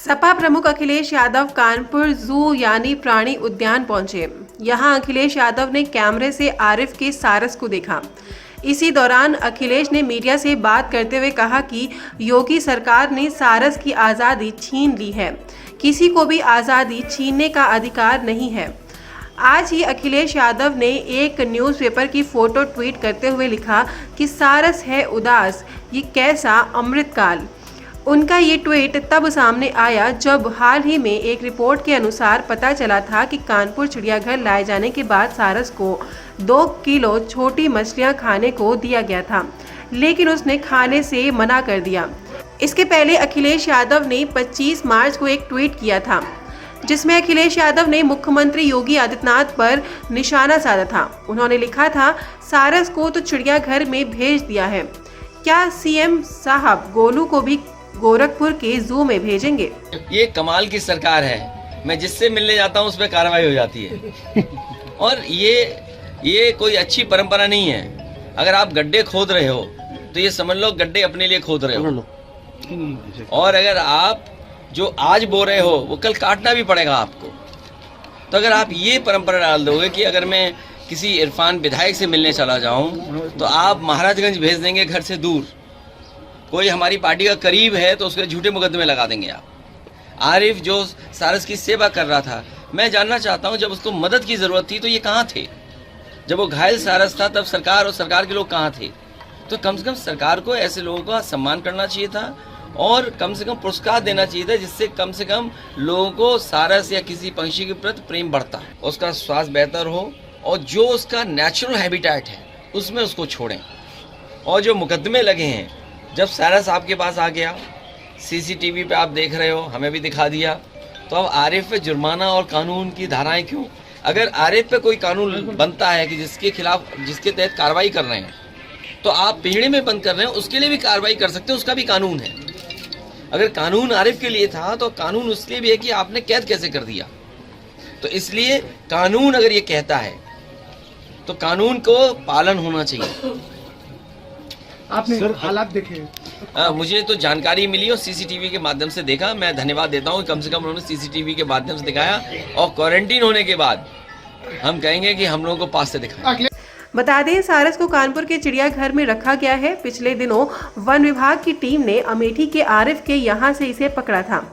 सपा प्रमुख अखिलेश यादव कानपुर जू यानी प्राणी उद्यान पहुंचे। यहां अखिलेश यादव ने कैमरे से आरिफ के सारस को देखा। इसी दौरान अखिलेश ने मीडिया से बात करते हुए कहा कि योगी सरकार ने सारस की आज़ादी छीन ली है, किसी को भी आज़ादी छीनने का अधिकार नहीं है। आज ही अखिलेश यादव ने एक न्यूज़पेपर की फोटो ट्वीट करते हुए लिखा कि सारस है उदास, ये कैसा अमृतकाल। उनका ये ट्वीट तब सामने आया जब हाल ही में एक रिपोर्ट के अनुसार पता चला था कि कानपुर चिड़ियाघर लाए जाने के बाद सारस को 2 किलो छोटी मछलियां खाने को दिया गया था, लेकिन उसने खाने से मना कर दिया। इसके पहले अखिलेश यादव ने 25 मार्च को एक ट्वीट किया था, जिसमें अखिलेश यादव ने मुख्यमंत्री योगी आदित्यनाथ पर निशाना साधा था। उन्होंने लिखा था, सारस को तो चिड़ियाघर में भेज दिया है, क्या सीएम साहब गोलू को भी गोरखपुर के जू में भेजेंगे? ये कमाल की सरकार है। मैं जिससे मिलने जाता हूँ उस पर कार्रवाई हो जाती है। और ये कोई अच्छी परंपरा नहीं है। अगर आप गड्ढे खोद रहे हो तो ये समझ लो गड्ढे अपने लिए खोद रहे हो, और अगर आप जो आज बो रहे हो वो कल काटना भी पड़ेगा आपको। तो अगर आप ये परंपरा डाल दोगे कि अगर मैं किसी इरफान विधायक से मिलने चला जाऊं तो आप महाराजगंज भेज देंगे घर से दूर, कोई हमारी पार्टी का करीब है तो उसके झूठे मुकदमे लगा देंगे आप। आरिफ जो सारस की सेवा कर रहा था, मैं जानना चाहता हूं जब उसको मदद की ज़रूरत थी तो ये कहाँ थे? जब वो घायल सारस था तब सरकार और सरकार के लोग कहाँ थे? तो कम से कम सरकार को ऐसे लोगों का सम्मान करना चाहिए था और कम से कम पुरस्कार देना चाहिए था, जिससे कम से कम लोगों को सारस या किसी पंछी के प्रति प्रेम बढ़ता है, उसका स्वास्थ्य बेहतर हो और जो उसका नेचुरल हैबिटेट है उसमें उसको छोड़ें। और जो मुकदमे लगे हैं, जब सारस आपके पास आ गया, सीसीटीवी पे आप देख रहे हो, हमें भी दिखा दिया, तो अब आरिफ पे जुर्माना और कानून की धाराएं क्यों? अगर आरिफ पे कोई कानून बनता है कि जिसके खिलाफ, जिसके तहत कार्रवाई कर रहे हैं, तो आप पिंजड़े में बंद कर रहे हैं, उसके लिए भी कार्रवाई कर सकते हैं, उसका भी कानून है। अगर कानून आरिफ के लिए था तो कानून उसके लिए भी है कि आपने कैद कैसे कर दिया। तो इसलिए कानून अगर ये कहता है तो कानून को पालन होना चाहिए। आपने हालात देखे? मुझे तो जानकारी मिली और सीसीटीवी के माध्यम से देखा। मैं धन्यवाद देता हूँ, कम से कम उन्होंने सीसीटीवी के माध्यम से दिखाया, और क्वारंटीन होने के बाद हम कहेंगे कि हम लोगों को पास से दिखाया। बता दें, सारस को कानपुर के चिड़ियाघर में रखा गया है। पिछले दिनों वन विभाग की टीम ने अमेठी के आरिफ के यहां से इसे पकड़ा था।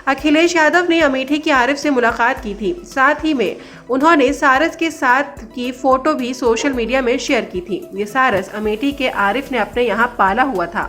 अखिलेश यादव ने अमेठी के आरिफ से मुलाकात की थी, साथ ही में उन्होंने सारस के साथ की फोटो भी सोशल मीडिया में शेयर की थी। ये सारस अमेठी के आरिफ ने अपने यहाँ पाला हुआ था।